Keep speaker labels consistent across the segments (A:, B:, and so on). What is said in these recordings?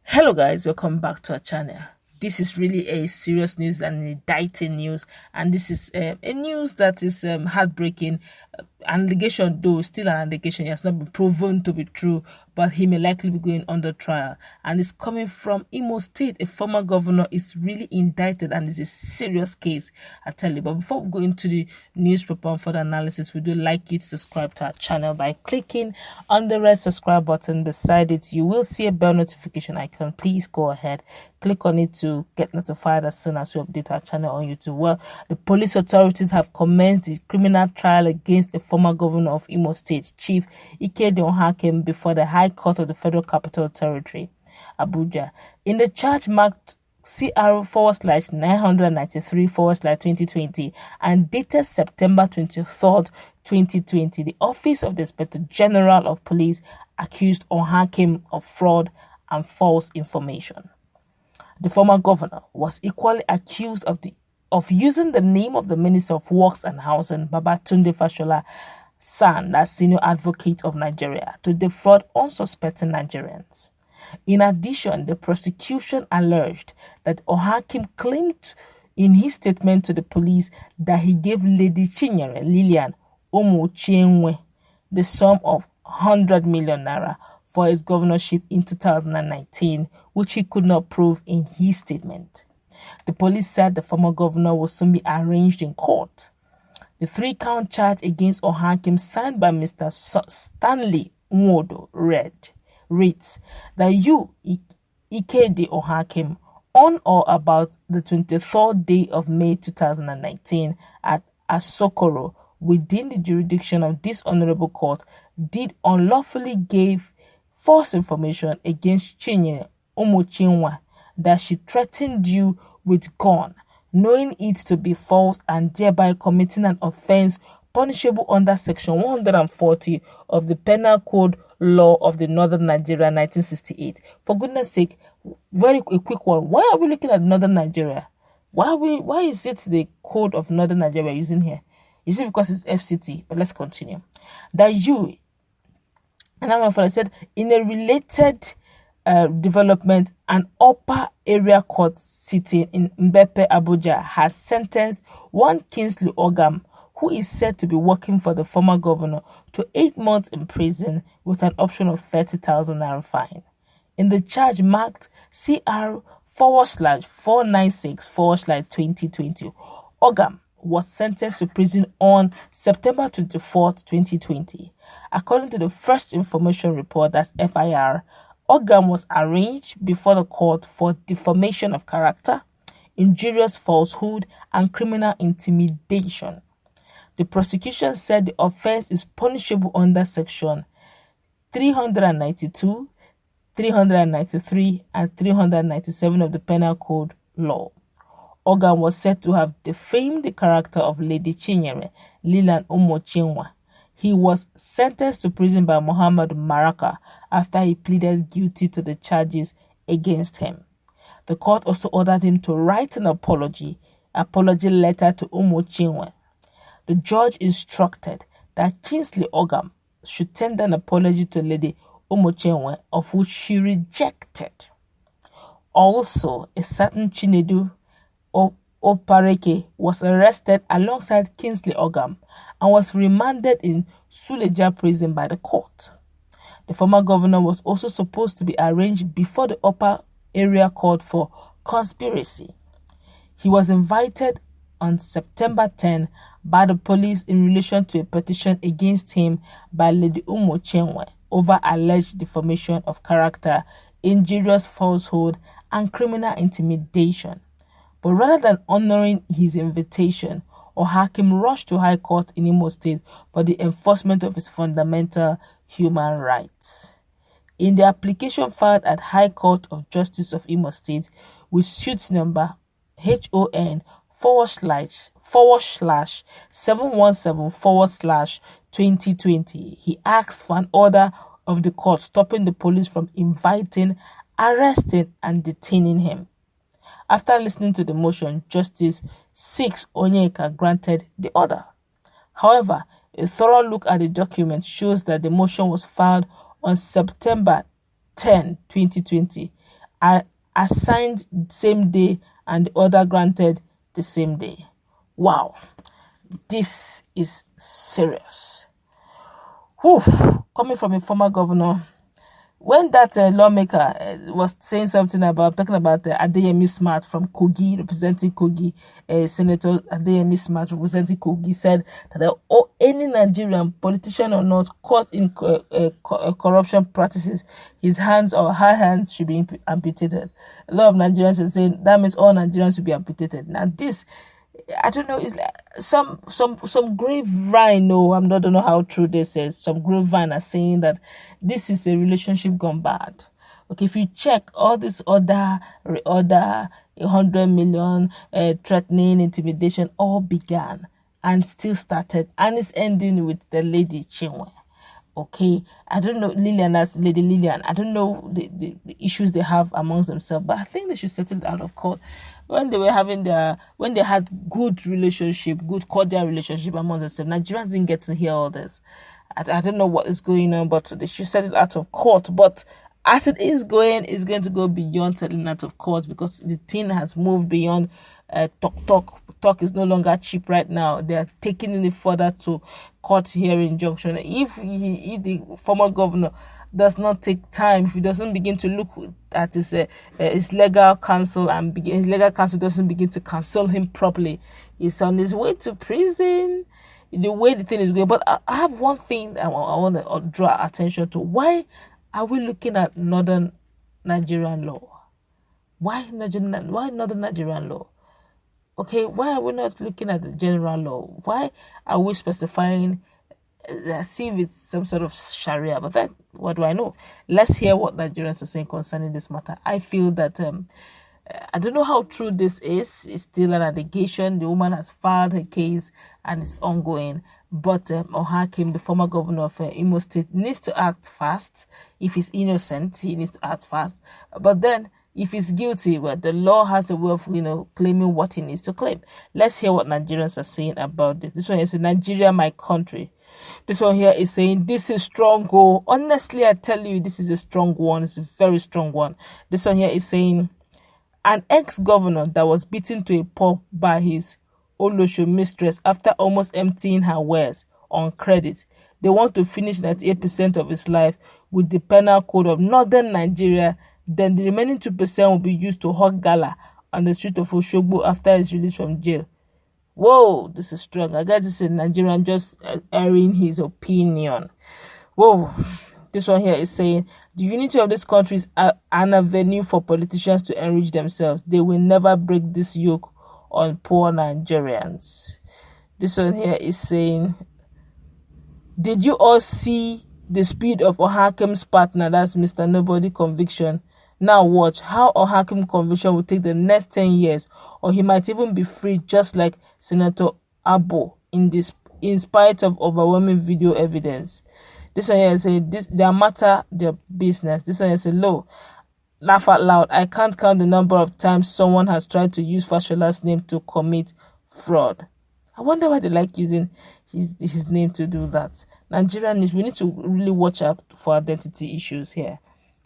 A: Hello guys, welcome back to our channel. This is really a serious news and indicting news, and this is a news that is heartbreaking. Allegation, though still an allegation, it has not been proven to be true, but he may likely be going under trial, and it's coming from Imo State. A former governor is really indicted, and it's a serious case, I tell you. But before we go into the news proper and further analysis, we do like you to subscribe to our channel by clicking on the red subscribe button. Beside it, you will see a bell notification icon. Please go ahead, click on it to get notified as soon as we update our channel on YouTube. Well, the police authorities have commenced the criminal trial against the former governor of Imo State, Chief gned Ohakim, before the High Court of the Federal Capital Territory, Abuja. In the charge marked CR/993/2020 and dated September 23rd, 2020, the Office of the Inspector General of Police accused Ohakim of fraud and false information. The former governor was equally accused of using the name of the Minister of Works and Housing, Babatunde Fashola, son, as senior advocate of Nigeria, to defraud unsuspecting Nigerians. In addition, the prosecution alleged that Ohakim claimed in his statement to the police that he gave Lady Chinyere, Lilian, the sum of 100 million naira for his governorship in 2019, which he could not prove in his statement. The police said the former governor will soon be arraigned in court. The three-count charge against Ohakim, signed by Mr. Stanley Nwodo, reads that you, gned Ohakim, on or about the 23rd day of May 2019 at Asokoro, within the jurisdiction of this honorable court, did unlawfully give false information against Chinyere that she threatened you with gun, knowing it to be false and thereby committing an offense punishable under Section 140 of the Penal Code Law of the Northern Nigeria 1968. For goodness sake, a quick one. Why are we looking at Northern Nigeria? Why is it the Code of Northern Nigeria using here? Is it because it's FCT? But let's continue. That you, and I'm going to said, in a related development, an upper area court sitting in Mbepe, Abuja, has sentenced one Kingsley Ogam, who is said to be working for the former governor, to 8 months in prison with an option of 30,000 naira fine. In the charge marked CR/496/2020, Ogam was sentenced to prison on September 24th, 2020. According to the first information report, that's FIR, Ogam was arraigned before the court for defamation of character, injurious falsehood, and criminal intimidation. The prosecution said the offense is punishable under Section 392, 393, and 397 of the Penal Code Law. Ogam was said to have defamed the character of Lady Chinyere, Lilian. He was sentenced to prison by Muhammad Maraka after he pleaded guilty to the charges against him. The court also ordered him to write an apology letter to Chinwe. The judge instructed that Kingsley Ogam should tender an apology to Lady Chinwe, of which she rejected. Also, a certain Chinedu Opareke was arrested alongside Kingsley Ogam and was remanded in Suleja prison by the court. The former governor was also supposed to be arraigned before the upper area court for conspiracy. He was invited on September 10 by the police in relation to a petition against him by Lady Chinwe over alleged defamation of character, injurious falsehood, and criminal intimidation. But rather than honoring his invitation, Ohakim rushed to High Court in Imo State for the enforcement of his fundamental human rights. In the application filed at High Court of Justice of Imo State with suit number HON//717/2020, he asked for an order of the court stopping the police from inviting, arresting, and detaining him. After listening to the motion, Justice 6 Onyeka granted the order. However, a thorough look at the document shows that the motion was filed on September 10, 2020, are assigned same day and the other granted the same day. Wow, this is serious. Whew. Coming from a former governor, when that lawmaker was saying something about, talking about Adeyemi Smart from Kogi, representing Kogi, Senator Adeyemi Smart representing Kogi, said that any Nigerian, politician or not, caught in corruption practices, his hands or her hands should be amputated. A lot of Nigerians are saying that means all Nigerians should be amputated. Now this, I don't know, it's like some grapevine. No, I don't know how true this is. Some grapevine are saying that this is a relationship gone bad. Okay, if you check all this other 100 million threatening, intimidation, all began and still started, and it's ending with the lady Chinyere. Okay, I don't know, Lilian as Lady Lilian, I don't know the issues they have amongst themselves, but I think they should settle it out of court. When they were having when they had good relationship, good cordial relationship among themselves, Nigerians didn't get to hear all this. I don't know what is going on, but they should settle it out of court. But as it is going, it's going to go beyond settling out of court, because the thing has moved beyond talk is no longer cheap right now. They are taking it further to court hearing injunction. If the former governor does not take time, if he doesn't begin to look at his legal counsel, and his legal counsel doesn't begin to counsel him properly, he's on his way to prison. The way the thing is going. But I have one thing I want to draw attention to. Why are we looking at northern Nigerian law? Why northern Nigerian law? Okay, why are we not looking at the general law? Why are we specifying as if it's some sort of Sharia? But that, what do I know? Let's hear what Nigerians are saying concerning this matter. I feel that I don't know how true this is. It's still an allegation. The woman has filed her case and it's ongoing. But Ohakim, the former governor of Imo State, needs to act fast. If he's innocent, he needs to act fast. But then, if he's guilty, well, the law has a way of, claiming what he needs to claim. Let's hear what Nigerians are saying about this. This one is Nigeria, my country. This one here is saying, this is strong goal. Honestly, I tell you, this is a strong one. It's a very strong one. This one here is saying, an ex-governor that was beaten to a pulp by his Olosho mistress after almost emptying her wares on credit. They want to finish 98% of his life with the penal code of northern Nigeria. Then the remaining 2% will be used to hog gala on the street of Oshogbo after his release from jail. Whoa, this is strong. I guess this is a Nigerian just airing his opinion. Whoa, this one here is saying, the unity of this country is an avenue for politicians to enrich themselves. They will never break this yoke on poor Nigerians. This one here is saying, did you all see the speed of Ohakim's partner, that's Mr. Nobody conviction? Now watch how Ohakim conviction will take the next 10 years, or he might even be free, just like Senator Abo, in spite of overwhelming video evidence. This one here say this their matter, their business. This one here say low. Laugh out loud. I can't count the number of times someone has tried to use Fashola's name to commit fraud. I wonder why they like using his name to do that. Nigerians, we need to really watch out for identity issues here.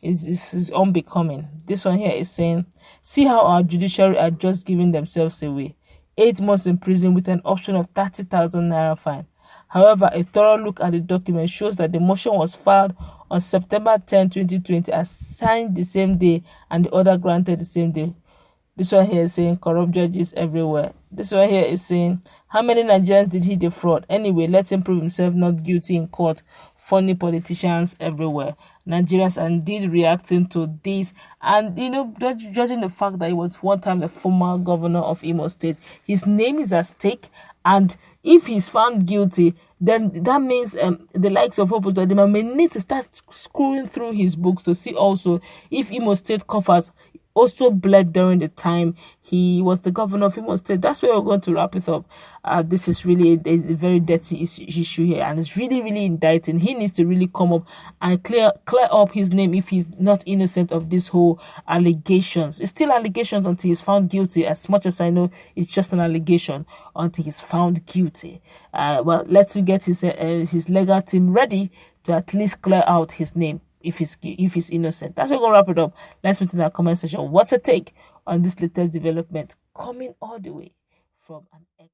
A: This is unbecoming. This one here is saying, see how our judiciary are just giving themselves away. 8 months in prison with an option of 30,000 naira fine. However, a thorough look at the document shows that the motion was filed on September 10, 2020, as signed the same day, and the order granted the same day. This one here is saying corrupt judges everywhere. This one here is saying, how many Nigerians did he defraud? Anyway, let him prove himself not guilty in court. Funny politicians everywhere. Nigerians are indeed reacting to this. And, judging the fact that he was one time the former governor of Imo State, his name is at stake. And if he's found guilty, then that means the likes of Opus may need to start scrolling through his books to see also if Imo State coffers also bled during the time he was the governor of Imo State. That's where we're going to wrap it up. This is really a very dirty issue here, and it's really, really indicting. He needs to really come up and clear up his name if he's not innocent of this whole allegations. It's still allegations until he's found guilty. As much as I know, it's just an allegation until he's found guilty. Well, let's get his legal team ready to at least clear out his name if he's innocent. That's what we're gonna wrap it up. Let's put in our comment section. What's your take on this latest development coming all the way from an ex